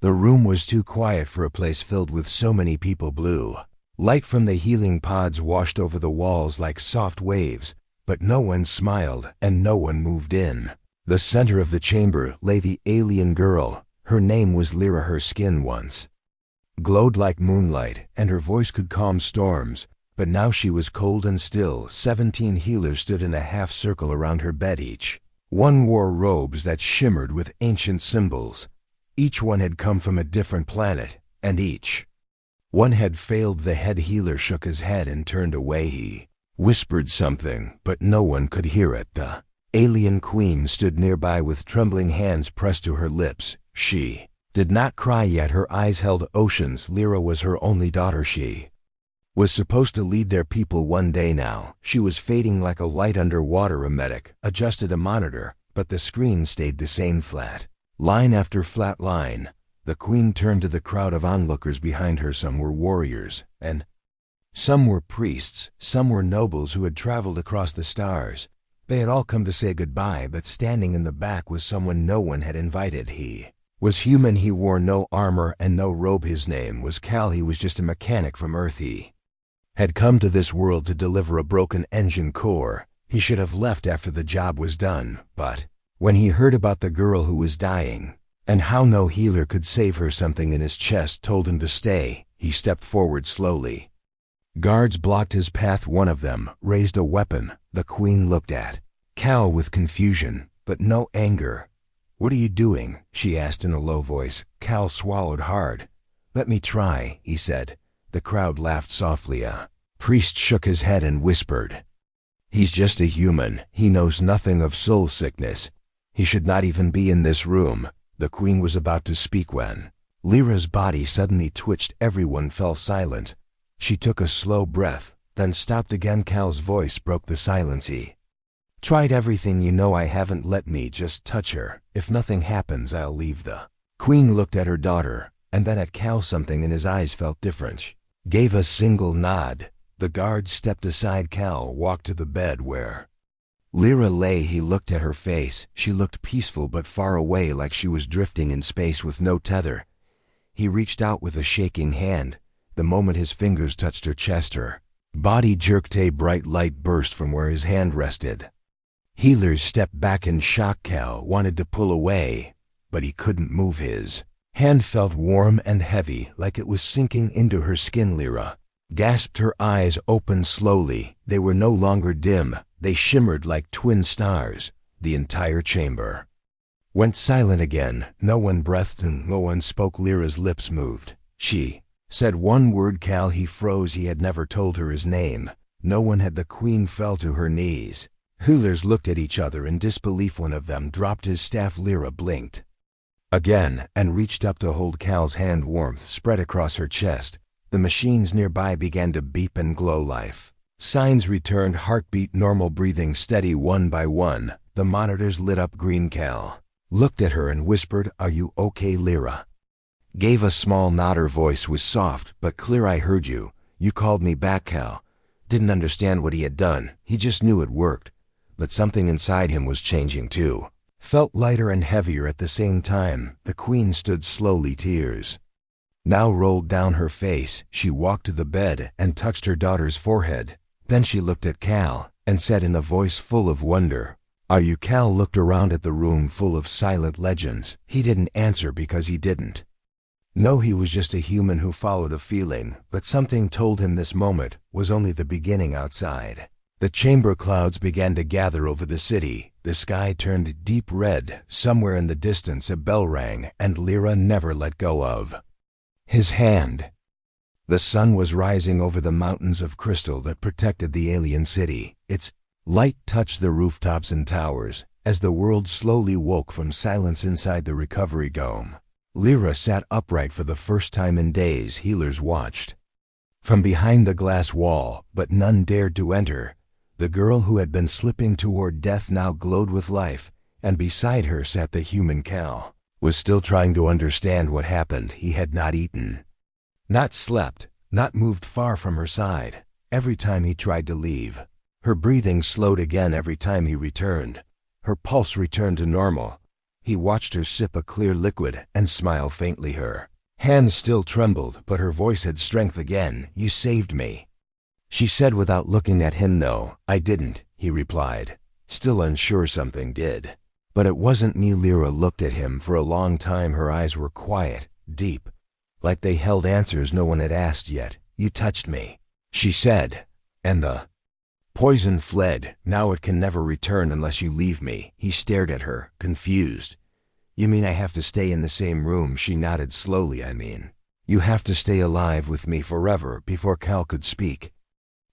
The room was too quiet for a place filled with so many people. Blue light from the healing pods washed over the walls like soft waves, but no one smiled and no one moved in. The center of the chamber lay the alien girl. Her name was Lyra. Her skin once glowed like moonlight, and her voice could calm storms, but now she was cold and still. 17 healers stood in a half circle around her bed. Each one wore robes that shimmered with ancient symbols. Each one had come from a different planet, and each one had failed. The head healer shook his head and turned away. He whispered something, but no one could hear it. The alien queen stood nearby with trembling hands pressed to her lips. She did not cry yet. Her eyes held oceans. Lyra was her only daughter. She was supposed to lead their people one day. Now she was fading like a light underwater. A medic adjusted a monitor, but the screen stayed the same. Flat line after flat line. The queen turned to the crowd of onlookers behind her. Some were warriors, and some were priests. Some were nobles who had traveled across the stars. They had all come to say goodbye, but standing in the back was someone no one had invited. He was human. He wore no armor and no robe. His name was Cal. He was just a mechanic from Earth. He had come to this world to deliver a broken engine core. He should have left after the job was done, but when he heard about the girl who was dying and how no healer could save her, something in his chest told him to stay. He stepped forward slowly. Guards blocked his path. One of them raised a weapon. The queen looked at Cal with confusion, but no anger. "What are you doing?" she asked in a low voice. Cal swallowed hard. "Let me try," he said. The crowd laughed softly. A priest shook his head and whispered, "He's just a human. He knows nothing of soul sickness. He should not even be in this room." The queen was about to speak when Lyra's body suddenly twitched. Everyone fell silent. She took a slow breath, then stopped again. Cal's voice broke the silence. "He tried everything. You know I haven't. Let me just touch her. If nothing happens, I'll leave." The queen looked at her daughter, and then at Cal. Something in his eyes felt different. Gave a single nod. The guard stepped aside. Cal walked to the bed where Lyra lay. He looked at her face. She looked peaceful but far away, like she was drifting in space with no tether. He reached out with a shaking hand. The moment his fingers touched her chest, her body jerked. A bright light burst from where his hand rested. Healers stepped back in shock. Cal wanted to pull away, but he couldn't move. His hand felt warm and heavy, like it was sinking into her skin. Lyra gasped. Her eyes opened slowly. They were no longer dim. They shimmered like twin stars. The entire chamber went silent again. No one breathed and no one spoke. Lyra's lips moved. She said one word. Cal, he froze. He had never told her his name. No one had. The queen fell to her knees. Healers looked at each other in disbelief. One of them dropped his staff. Lyra blinked again and reached up to hold Cal's hand. Warmth spread across her chest. The machines nearby began to beep and glow. Life signs returned. Heartbeat normal. Breathing steady. One by one, the monitors lit up green. Cal looked at her and whispered, "Are you okay?" Lyra gave a small nod. Her voice was soft but clear. "I heard you. You called me back." Cal didn't understand what he had done. He just knew it worked. But something inside him was changing too. Felt lighter and heavier at the same time. The queen stood slowly. Tears now rolled down her face. She walked to the bed and touched her daughter's forehead. Then she looked at Cal and said in a voice full of wonder, "Are you?" Cal looked around at the room full of silent legends. He didn't answer because he didn't know. He was just a human who followed a feeling, but something told him this moment was only the beginning. Outside the chamber, clouds began to gather over the city. The sky turned deep red. Somewhere in the distance a bell rang, and Lyra never let go of his hand. The sun was rising over the mountains of crystal that protected the alien city. Its light touched the rooftops and towers as the world slowly woke from silence inside the recovery dome. Lyra sat upright for the first time in days. Healers watched from behind the glass wall, but none dared to enter. The girl who had been slipping toward death now glowed with life, and beside her sat the human. Cal was still trying to understand what happened. He had not eaten, not slept, not moved far from her side. Every time he tried to leave, her breathing slowed again. Every time he returned, her pulse returned to normal. He watched her sip a clear liquid and smile faintly. Her hands still trembled, but her voice had strength again. "You saved me," she said without looking at him. "No, I didn't," he replied, still unsure something did. "But it wasn't me." Lyra looked at him for a long time. Her eyes were quiet, deep, like they held answers no one had asked yet. "You touched me," she said, "and the poison fled. Now it can never return unless you leave me." He stared at her, confused. "You mean I have to stay in the same room?" She nodded slowly. "I mean, you have to stay alive with me forever." Before Cal could speak,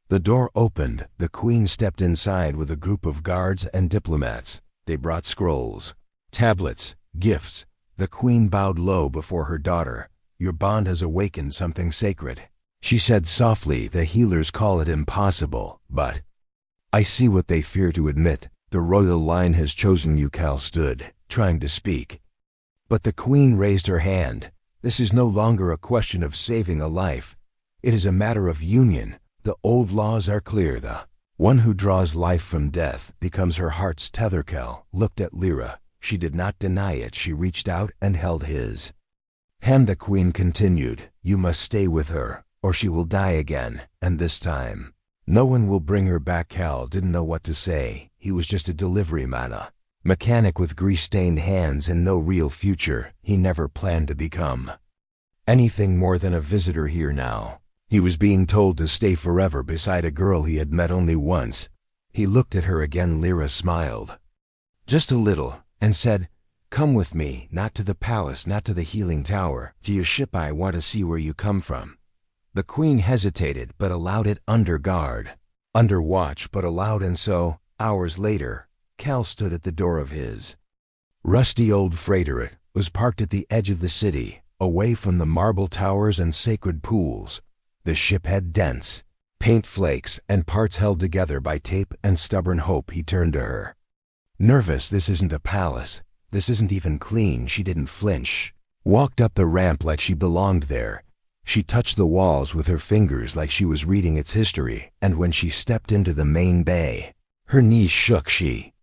the door opened. The Queen stepped inside with a group of guards and diplomats. They brought scrolls, tablets, gifts. The Queen bowed low before her daughter. "Your bond has awakened something sacred," she said softly. "The healers call it impossible, but I see what they fear to admit. The royal line has chosen you." Cal stood, trying to speak, but the Queen raised her hand. "This is no longer a question of saving a life. It is a matter of union. The old laws are clear. The one who draws life from death becomes her heart's tether." Cal looked at Lyra. She did not deny it. She reached out and held his hand. The Queen continued, "You must stay with her, or she will die again, and this time no one will bring her back." Cal didn't know what to say. He was just a delivery man, a mechanic with grease-stained hands and no real future. He never planned to become anything more than a visitor here now. He was being told to stay forever beside a girl he had met only once. He looked at her again. Lyra smiled, just a little, and said, "Come with me, not to the palace, not to the healing tower, to your ship. I want to see where you come from." The Queen hesitated, but allowed it. Under guard, under watch, but allowed. And so, hours later, Cal stood at the door of his rusty old freighter. It was parked at the edge of the city, away from the marble towers and sacred pools. The ship had dents, paint flakes, and parts held together by tape and stubborn hope. He turned to her, nervous. "This isn't a palace. This isn't even clean." She didn't flinch, walked up the ramp like she belonged there. She touched the walls with her fingers like she was reading its history, and when she stepped into the main bay, her knees shook. She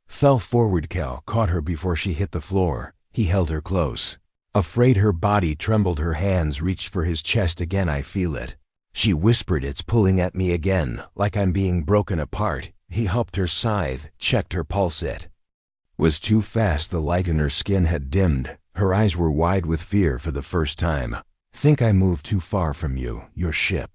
fell forward. Cal caught her before she hit the floor. He held her close. Afraid her body trembled, her hands reached for his chest again. "I feel it," she whispered. "It's pulling at me again, like I'm being broken apart." He helped her scythe, checked her pulse. It was too fast. The light in her skin had dimmed. Her eyes were wide with fear for the first time. "Think I moved too far from you, your ship.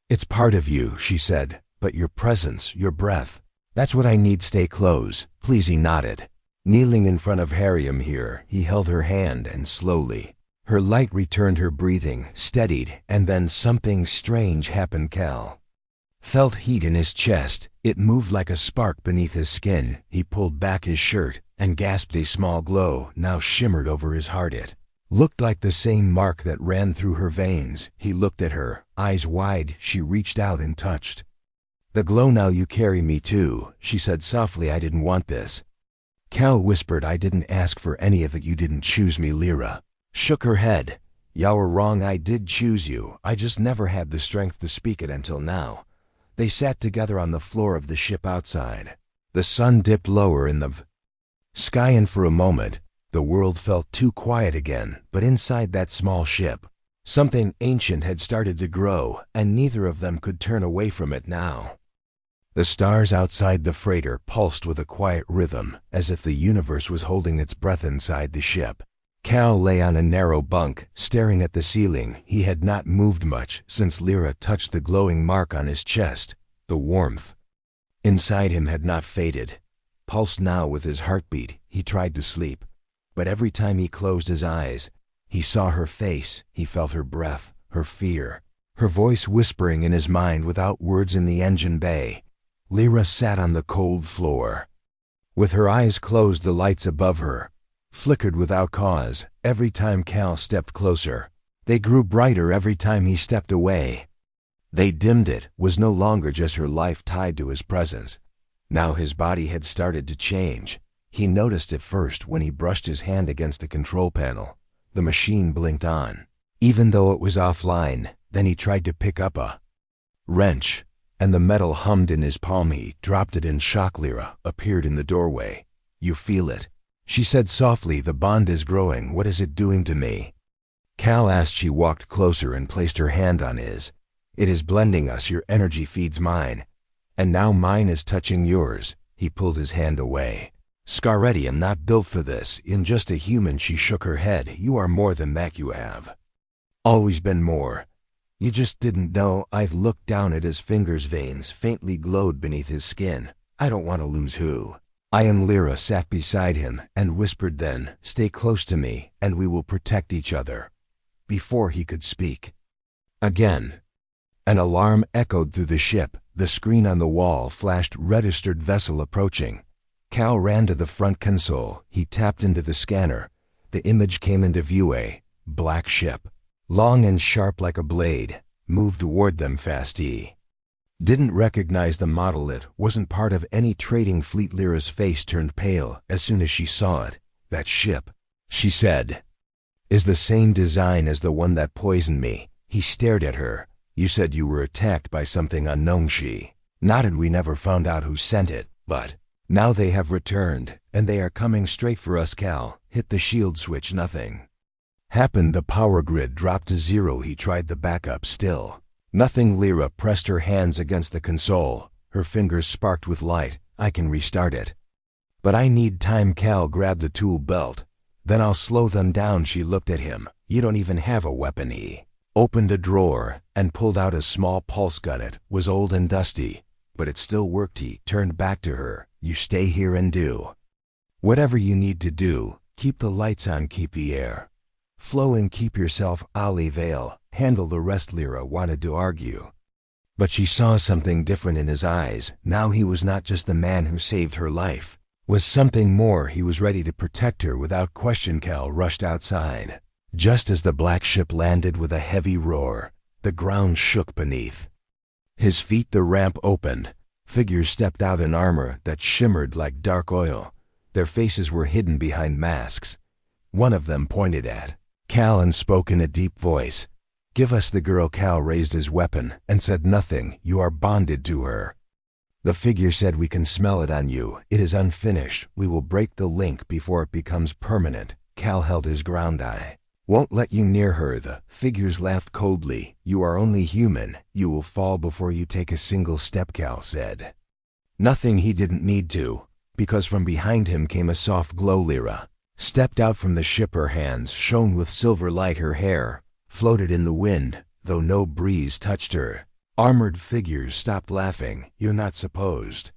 It's part of you," she said, "but your presence, your breath, that's what I need. Stay close, please." He nodded. Kneeling in front of Harriam here, he held her hand, and slowly, her light returned. Her breathing steadied, and then something strange happened. Cal felt heat in his chest. It moved like a spark beneath his skin. He pulled back his shirt and gasped. A small glow now shimmered over his heart. It looked like the same mark that ran through her veins. He looked at her, eyes wide. She reached out and touched the glow. "Now you carry me too," she said softly. "I didn't want this." Cal whispered, "I didn't ask for any of it. You didn't choose me." Lyra shook her head. "You're wrong. I did choose you. I just never had the strength to speak it until now." They sat together on the floor of the ship outside. The sun dipped lower in the sky, and for a moment, the world felt too quiet again. But inside that small ship, something ancient had started to grow, and neither of them could turn away from it now. The stars outside the freighter pulsed with a quiet rhythm, as if the universe was holding its breath inside the ship. Cal lay on a narrow bunk, staring at the ceiling. He had not moved much since Lyra touched the glowing mark on his chest. The warmth inside him had not faded, pulsed now with his heartbeat. He tried to sleep, but every time he closed his eyes, he saw her face. He felt her breath, her fear, her voice whispering in his mind without words. In the engine bay, Lyra sat on the cold floor. With her eyes closed, the lights above her flickered without cause. Every time Cal stepped closer, they grew brighter. Every time he stepped away, they dimmed. It was no longer just her life tied to his presence. Now his body had started to change. He noticed it first when he brushed his hand against the control panel. The machine blinked on, even though it was offline. Then he tried to pick up a wrench, and the metal hummed in his palm. He dropped it in shock. Lyra appeared in the doorway. "You feel it?" She said softly, the bond is growing. What is it doing to me? Cal asked. She walked closer and placed her hand on his. It is blending us. Your energy feeds mine. And now mine is touching yours. He pulled his hand away. Scaretti, I'm not built for this. In just a human. She shook her head. You are more than that. You have always been more. You just didn't know. I've looked down at his fingers. Veins faintly glowed beneath his skin. I don't want to lose who I am. Lyra sat beside him and whispered then, stay close to me and we will protect each other. Before he could speak again, an alarm echoed through the ship. The screen on the wall flashed, registered vessel approaching. Cal ran to the front console. He tapped into the scanner. The image came into view. A black ship, long and sharp like a blade, moved toward them fast. He didn't recognize the model. It wasn't part of any trading fleet. Lyra's face turned pale as soon as she saw it. That ship, she said, is the same design as the one that poisoned me. He stared at her. You said you were attacked by something unknown. She nodded. We never found out who sent it, but now they have returned, and they are coming straight for us. Cal hit the shield switch. Nothing happened. The power grid dropped to zero. He tried the backup. Still nothing. Lyra pressed her hands against the console. Her fingers sparked with light. I can restart it, but I need time. Cal grabbed the tool belt. Then I'll slow them down. She looked at him. You don't even have a weapon. He opened a drawer and pulled out a small pulse gun. It was old and dusty, but it still worked. He turned back to her. You stay here and do whatever you need to do. Keep the lights on, keep the air flowing, keep yourself Ali Vale. Handle the rest. Lyra wanted to argue, but she saw something different in his eyes. Now he was not just the man who saved her life, was something more. He was ready to protect her without question. Cal rushed outside. Just as the black ship landed with a heavy roar, the ground shook beneath his feet. The ramp opened. Figures stepped out in armor that shimmered like dark oil. Their faces were hidden behind masks. One of them pointed at Cal and spoke in a deep voice. Give us the girl. Cal raised his weapon and said nothing. You are bonded to her. The figure said, we can smell it on you. It is unfinished. We will break the link before it becomes permanent. Cal held his ground. I won't let you near her. The figures laughed coldly. You are only human. You will fall before you take a single step. Cal said nothing. He didn't need to, because from behind him came a soft glow. Lyra stepped out from the ship. Her hands shone with silver light. Her hair floated in the wind, though no breeze touched her. Armored figures stopped laughing. You're not supposed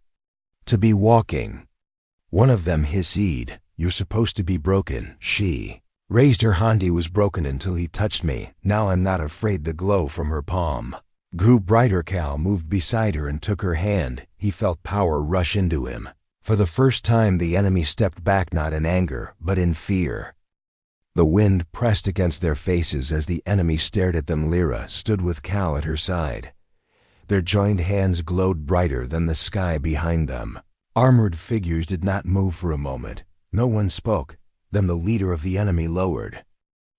to be walking. One of them hissed. You're supposed to be broken. She raised her hand. He was broken until he touched me. Now I'm not afraid. The glow from her palm grew brighter. Cal moved beside her and took her hand. He felt power rush into him. For the first time the enemy stepped back, not in anger, but in fear. The wind pressed against their faces as the enemy stared at them. Lyra stood with Cal at her side. Their joined hands glowed brighter than the sky behind them. Armored figures did not move for a moment. No one spoke. Then the leader of the enemy lowered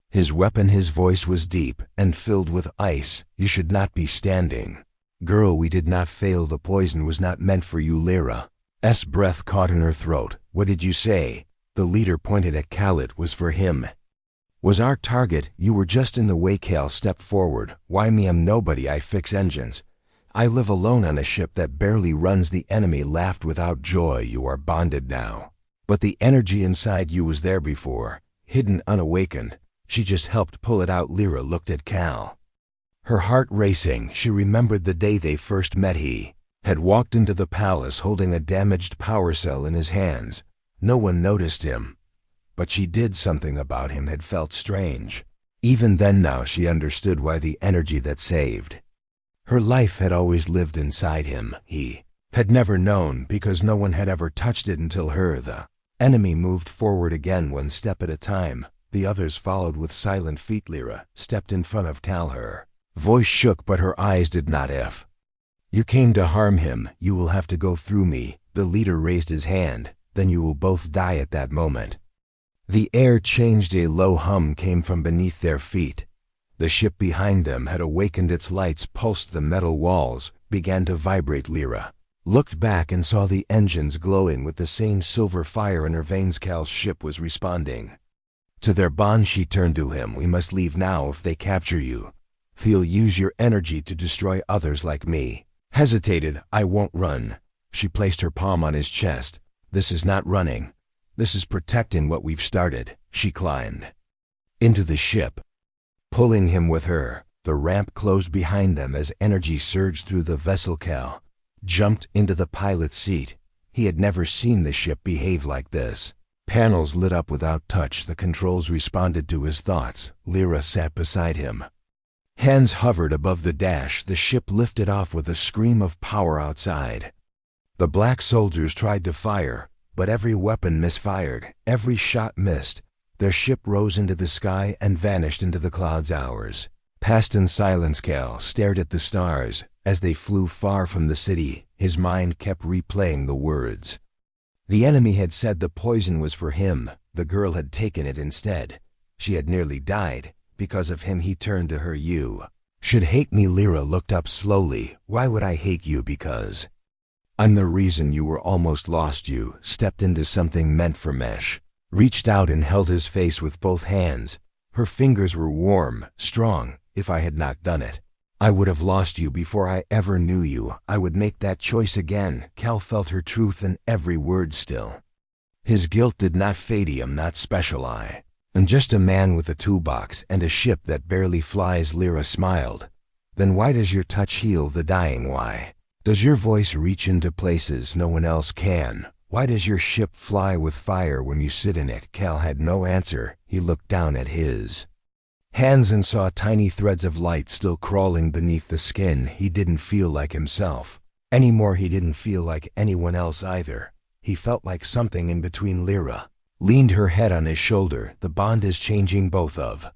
his weapon. His voice was deep and filled with ice. You should not be standing. Girl, we did not fail. The poison was not meant for you. Lyra's breath caught in her throat. What did you say? The leader pointed at Cal. It was for him. Was our target. You were just in the way. Cal stepped forward. Why me? I'm nobody. I fix engines. I live alone on a ship that barely runs. The enemy laughed without joy. You are bonded now, but the energy inside you was there before, hidden, unawakened. She just helped pull it out. Lyra looked at Cal, her heart racing. She remembered the day they first met. He had walked into the palace holding a damaged power cell in his hands. No one noticed him, but she did. Something about him had felt strange. Even then, now she understood why. The energy that saved her life had always lived inside him. He had never known because no one had ever touched it until her. The enemy moved forward again, one step at a time. The others followed with silent feet. Lyra stepped in front of Cal. Her voice shook, but her eyes did not. If you came to harm him, you will have to go through me. The leader raised his hand. Then you will both die. At that moment, the air changed. A low hum came from beneath their feet. The ship behind them had awakened. Its lights pulsed. The metal walls began to vibrate. Lyra looked back and saw the engines glowing with the same silver fire in her veins. Cal's ship was responding. To their bond, she turned to him. "We must leave now if they capture you. They'll use your energy to destroy others like me." Hesitated. "I won't run." She placed her palm on his chest. "This is not running. This is protecting what we've started." She climbed into the ship, pulling him with her. The ramp closed behind them as energy surged through the vessel. Cal jumped into the pilot's seat. He had never seen the ship behave like this. Panels lit up without touch. The controls responded to his thoughts. Lyra sat beside him. Hands hovered above the dash. The ship lifted off with a scream of power outside. The black soldiers tried to fire, but every weapon misfired. Every shot missed. Their ship rose into the sky and vanished into the clouds. Hours passed in silence. Cal stared at the stars as they flew far from the city. His mind kept replaying the words. The enemy had said the poison was for him. The girl had taken it instead. She had nearly died. Because of him. He turned to her. "You should hate me." Lyra looked up slowly. "Why would I hate you?" "Because I'm the reason you were almost lost." You stepped into something meant for mesh, reached out and held his face with both hands. Her fingers were warm, strong. "If I had not done it, I would have lost you before I ever knew you. I would make that choice again." Cal felt her truth in every word still. His guilt did not fade him, not special. "I'm just a man with a toolbox and a ship that barely flies." Lyra smiled. "Then why does your touch heal the dying? Why does your voice reach into places no one else can? Why does your ship fly with fire when you sit in it?" Cal had no answer. He looked down at his hands and saw tiny threads of light still crawling beneath the skin. He didn't feel like himself anymore. He didn't feel like anyone else either. He felt like something in between. Lyra leaned her head on his shoulder. "The bond is changing both of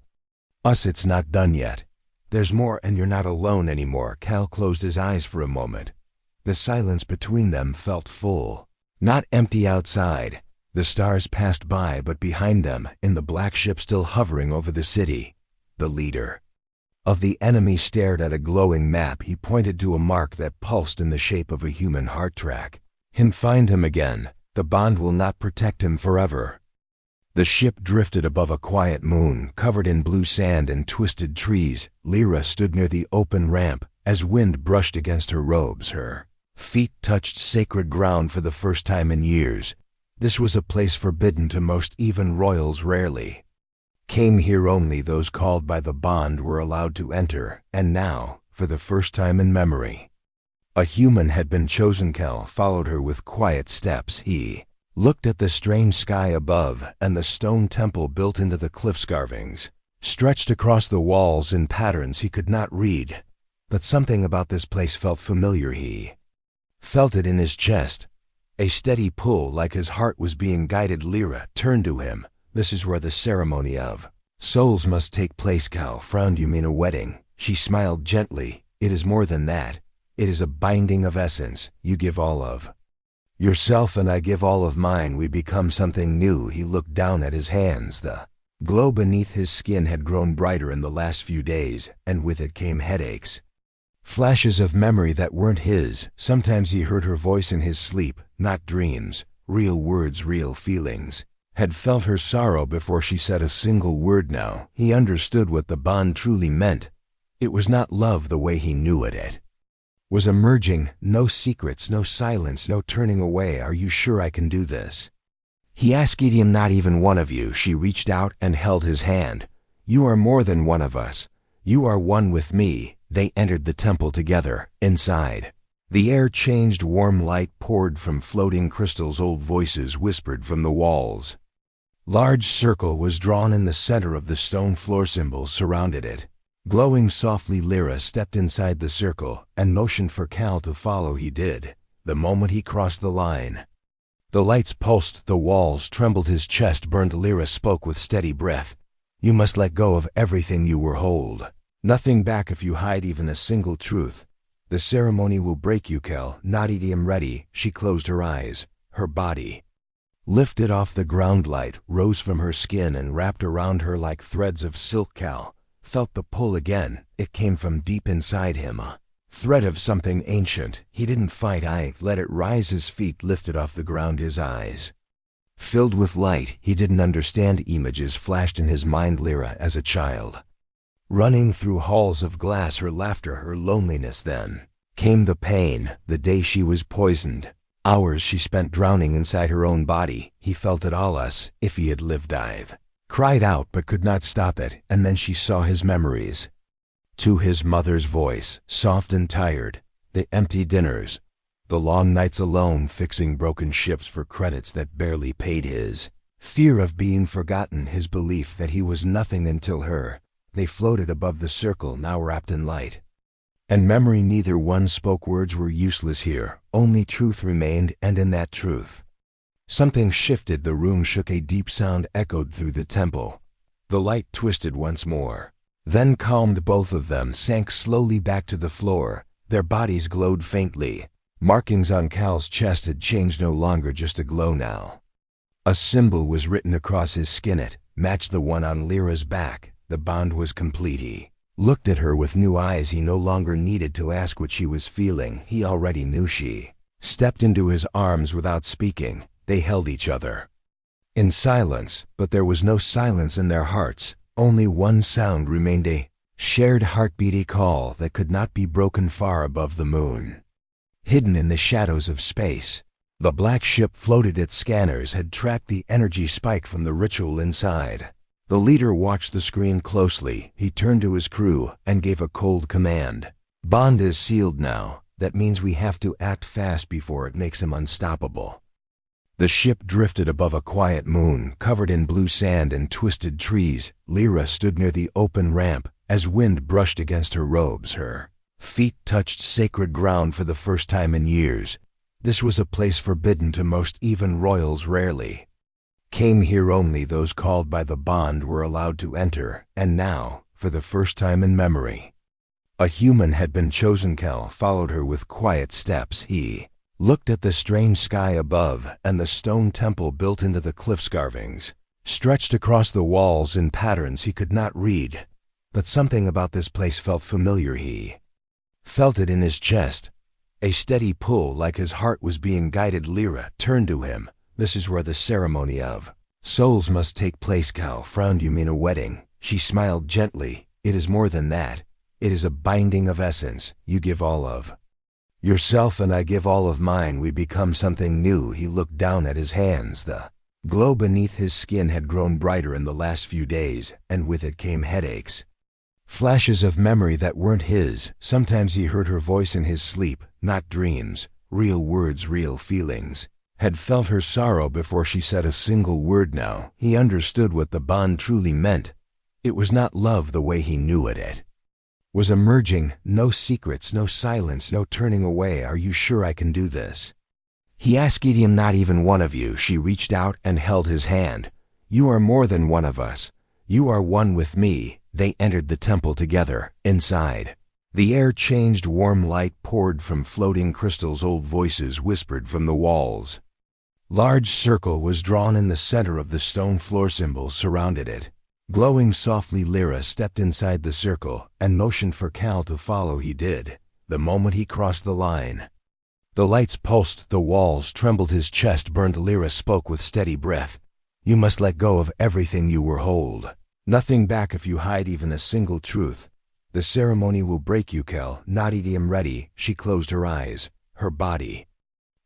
us. It's not done yet. There's more, and you're not alone anymore." Cal closed his eyes for a moment. The silence between them felt full, not empty. Outside, the stars passed by, but behind them, in the black ship still hovering over the city, the leader of the enemy stared at a glowing map. He pointed to a mark that pulsed in the shape of a human heart. "Track him, find him again. The bond will not protect him forever." The ship drifted above a quiet moon, covered in blue sand and twisted trees. Lyra stood near the open ramp as wind brushed against her robes. Her feet touched sacred ground for the first time in years. This was a place forbidden to most. Even royals rarely came here. Only those called by the bond were allowed to enter. And now, for the first time in memory, a human had been chosen. Cal followed her with quiet steps. He looked at the strange sky above and the stone temple built into the cliff carvings, stretched across the walls in patterns he could not read. But something about this place felt familiar. He felt it in his chest, a steady pull, like his heart was being guided. Lyra turned to him. "This is where the ceremony of souls must take place." Cal frowned. "You mean a wedding?" She smiled gently. "It is more than that. It is a binding of essence. You give all of yourself and I give all of mine. We become something new." He looked down at his hands. The glow beneath his skin had grown brighter in the last few days, and with it came headaches. Flashes of memory that weren't his. Sometimes he heard her voice in his sleep, not dreams. Real words, real feelings. Had felt her sorrow before she said a single word. Now he understood what the bond truly meant. It was not love the way he knew it. It was emerging. No secrets, no silence, no turning away. "Are you sure I can do this?" he asked. "Him, not even one of you." She reached out and held his hand. "You are more than one of us. You are one with me." They entered the temple together. Inside, the air changed. Warm light poured from floating crystals. Old voices whispered from the walls. Large circle was drawn in the center of the stone floor. Symbols surrounded it, glowing softly. Lyra stepped inside the circle and motioned for Cal to follow. He did. The moment he crossed the line, the lights pulsed, the walls trembled, his chest burned. Lyra spoke with steady breath. "You must let go of everything you were hold nothing back. If you hide even a single truth, the ceremony will break you." Cal nodded. "I'm ready." She closed her eyes. Her body lifted off the ground. Light rose from her skin and wrapped around her like threads of silk. Cal felt the pull again. It came from deep inside him, a Threat of something ancient. He didn't fight, I let it rise. His feet lifted off the ground, his eyes filled with light. He didn't understand. Images flashed in his mind. Lyra as a child, running through halls of glass, her laughter, her loneliness. Then came the pain, the day she was poisoned. Hours she spent drowning inside her own body. He felt it all. Us, if he had lived, I've cried out but could not stop it. And then she saw his memories. To his mother's voice, soft and tired, the empty dinners, the long nights alone fixing broken ships for credits that barely paid. His fear of being forgotten, his belief that he was nothing until her. They floated above the circle, now wrapped in light and memory. Neither one spoke. Words were useless here, only truth remained, and in that truth something shifted. The room shook, a deep sound echoed through the temple. The light twisted once more, then calmed. Both of them sank slowly back to the floor. Their bodies glowed faintly. Markings on Cal's chest had changed, no longer just a glow now. A symbol was written across his skin. It matched the one on Lyra's back. The bond was complete. He looked at her with new eyes. He no longer needed to ask what she was feeling. He already knew. She stepped into his arms without speaking. They held each other in silence, but there was no silence in their hearts. Only one sound remained, a shared heartbeat, a call that could not be broken. Far above the moon, hidden in the shadows of space, the black ship floated. Its scanners had tracked the energy spike from the ritual inside. The leader watched the screen closely. He turned to his crew and gave a cold command. Bond is sealed now. That means we have to act fast before it makes him unstoppable. The ship drifted above a quiet moon, covered in blue sand and twisted trees. Lyra stood near the open ramp. As wind brushed against her robes, her feet touched sacred ground for the first time in years. This was a place forbidden to most, even royals rarely came here. Only those called by the bond were allowed to enter, and now, for the first time in memory, a human had been chosen. Cal followed her with quiet steps. He looked at the strange sky above and the stone temple built into the cliff's carvings, stretched across the walls in patterns he could not read. But something about this place felt familiar. He felt it in his chest, a steady pull, like his heart was being guided. Lyra turned to him. This is where the ceremony of souls must take place. Cal frowned. You mean a wedding? She smiled gently. It is more than that. It is a binding of essence. You give all of yourself and I give all of mine. We become something new. He looked down at his hands. The glow beneath his skin had grown brighter in the last few days, and with it came headaches. Flashes of memory that weren't his. Sometimes he heard her voice in his sleep, not dreams. Real words, real feelings. Had felt her sorrow before she said a single word. Now he understood what the bond truly meant. It was not love the way he knew it. It was emerging. No secrets, no silence, no turning away. Are you sure I can do this? He asked. Idiom, not even one of you. She reached out and held his hand. You are more than one of us. You are one with me. They entered the temple together. Inside, the air changed. Warm light poured from floating crystals. Old voices whispered from the walls. Large circle was drawn in the center of the stone floor. Symbols surrounded it, glowing softly. Lyra stepped inside the circle and motioned for Cal to follow. He did. The moment he crossed the line, the lights pulsed, the walls trembled, his chest burned. Lyra spoke with steady breath. You must let go of everything you were. Hold nothing back. If you hide even a single truth, the ceremony will break you. Cal nodded. Him ready. She closed her eyes. Her body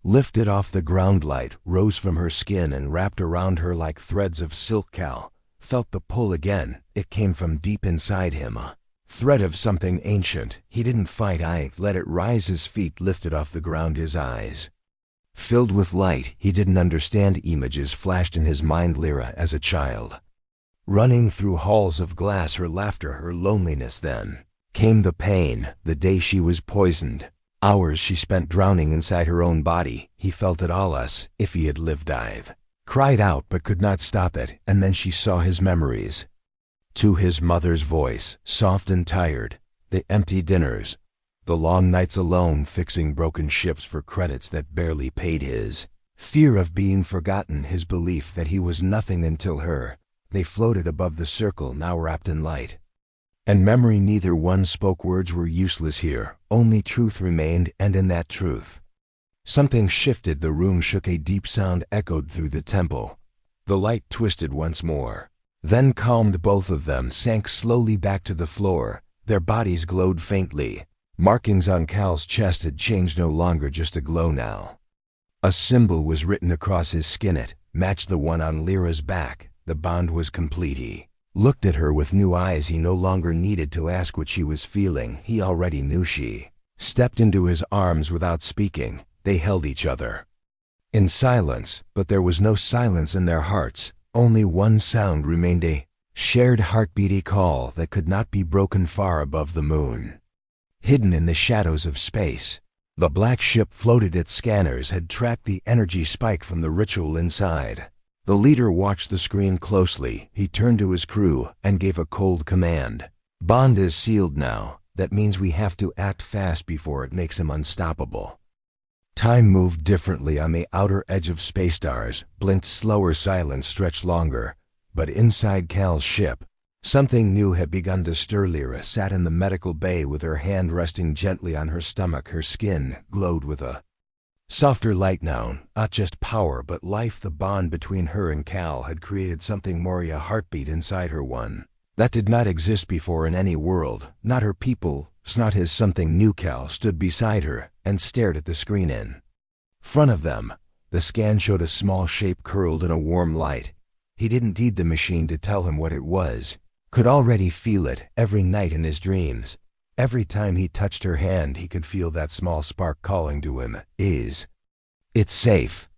lifted off the ground. Light rose from her skin and wrapped around her like threads of silk. Cal felt the pull again. It came from deep inside him, a thread of something ancient. He didn't fight, I let it rise. His feet lifted off the ground, his eyes filled with light. He didn't understand. Images flashed in his mind. Lyra as a child, running through halls of glass, her laughter, her loneliness. Then came the pain, the day she was poisoned. Hours she spent drowning inside her own body. He felt it all. Us, if he had lived, I've cried out but could not stop it. And then she saw his memories. To his mother's voice, soft and tired, the empty dinners, the long nights alone fixing broken ships for credits that barely paid. His fear of being forgotten, his belief that he was nothing until her. They floated above the circle, now wrapped in light And memory, neither one spoke. Words were useless here, only truth remained, and in that truth something shifted. The room shook, a deep sound echoed through the temple. The light twisted once more, then calmed. Both of them sank slowly back to the floor. Their bodies glowed faintly. Markings on Cal's chest had changed, no longer just a glow now. A symbol was written across his skin. It matched the one on Lyra's back. The bond was complete. He looked at her with new eyes. He no longer needed to ask what she was feeling. He already knew. She stepped into his arms without speaking. They held each other in silence, but there was no silence in their hearts. Only one sound remained, a shared heartbeat, a call that could not be broken. Far above the moon, hidden in the shadows of space, the black ship floated. Its scanners had tracked the energy spike from the ritual inside. The leader watched the screen closely. He turned to his crew and gave a cold command. Bond is sealed now. That means we have to act fast before it makes him unstoppable. Time moved differently on the outer edge of space. Stars blinked slower. Silence stretched longer. But inside Cal's ship, something new had begun to stir. Lyra sat in the medical bay with her hand resting gently on her stomach. Her skin glowed with a softer light now, not just power but life. The bond between her and Cal had created something more, a heartbeat inside her, one that did not exist before in any world. Not her people, not his. Something new. Cal stood beside her and stared at the screen. In front of them, the scan showed a small shape curled in a warm light. He didn't need the machine to tell him what it was. Could already feel it every night in his dreams. Every time he touched her hand, he could feel that small spark calling to him. Is it safe?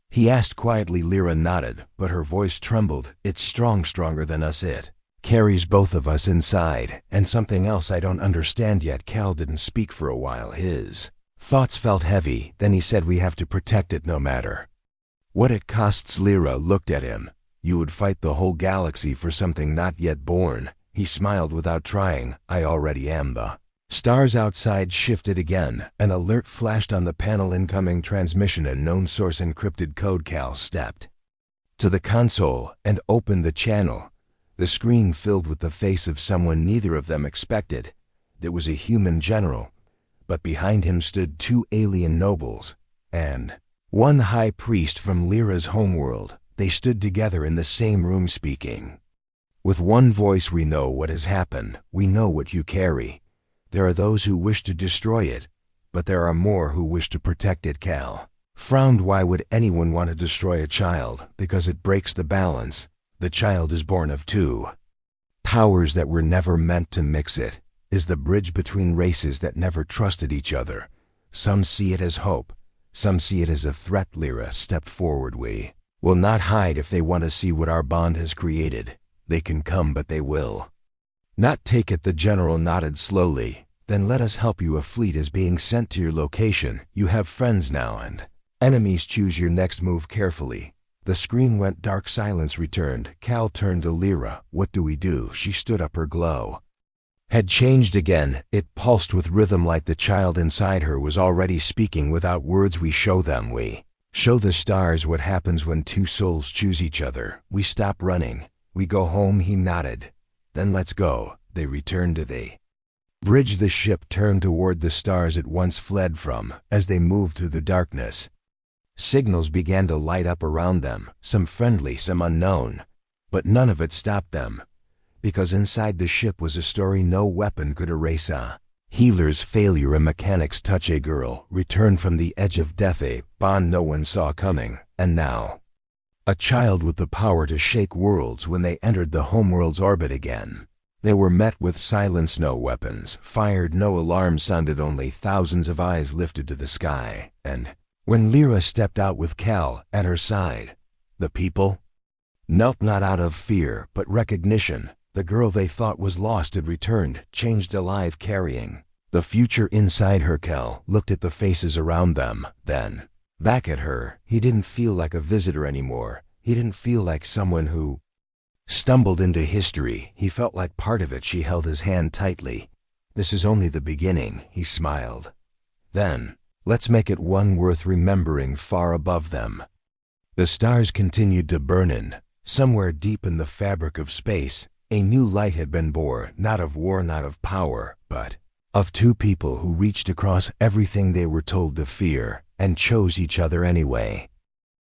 He asked quietly. Lyra nodded, but her voice trembled. It's strong, stronger than us. It carries both of us inside, and something else I don't understand yet. Cal didn't speak for a while. His thoughts felt heavy. Then he said, we have to protect it no matter what it costs. Lyra looked at him. You would fight the whole galaxy for something not yet born? He smiled without trying. I already am. The stars outside shifted again. An alert flashed on the panel. Incoming transmission, unknown source, encrypted code. Cal stepped to the console and opened the channel. The screen filled with the face of someone neither of them expected. It was a human general, but behind him stood two alien nobles and one high priest from Lyra's homeworld. They stood together in the same room, speaking with one voice. We know what has happened. We know what you carry. There are those who wish to destroy it, but there are more who wish to protect it. Cal frowned. Why would anyone want to destroy a child? Because it breaks the balance. The child is born of two powers that were never meant to mix. It is the bridge between races that never trusted each other. Some see it as hope. Some see it as a threat. Lyra stepped forward. We will not hide. If they want to see what our bond has created, they can come, but they will not take it. The general nodded slowly. Then let us help you. A fleet is being sent to your location. You have friends now and enemies. Choose your next move carefully. The screen went dark. Silence returned. Cal turned to Lyra. What do we do? She stood up. Her glow had changed again. It pulsed with rhythm like the child inside her was already speaking without words. We show them. We show the stars what happens when two souls choose each other. We stop running. We go home. He nodded. Then let's go. They returned to the bridge. The ship turned toward the stars it once fled from. As they moved through the darkness, signals began to light up around them, some friendly, some unknown. But none of it stopped them, because inside the ship was a story no weapon could erase. A healer's failure, a mechanic's touch, a girl returned from the edge of death, a bond no one saw coming, and now a child with the power to shake worlds. When they entered the homeworld's orbit again, they were met with silence. No weapons fired, no alarm sounded, only thousands of eyes lifted to the sky. And when Lyra stepped out with Cal at her side, the people knelt, not out of fear but recognition. The girl they thought was lost had returned, changed, alive, carrying the future inside her. Cal looked at the faces around them, then back at her. He didn't feel like a visitor anymore. He didn't feel like someone who stumbled into history. He felt like part of it. She held his hand tightly. This is only the beginning, he smiled. Then let's make it one worth remembering. Far above them, the stars continued to burn. In somewhere deep in the fabric of space, A new light had been born, not of war, not of power, but of two people who reached across everything they were told to fear and chose each other anyway.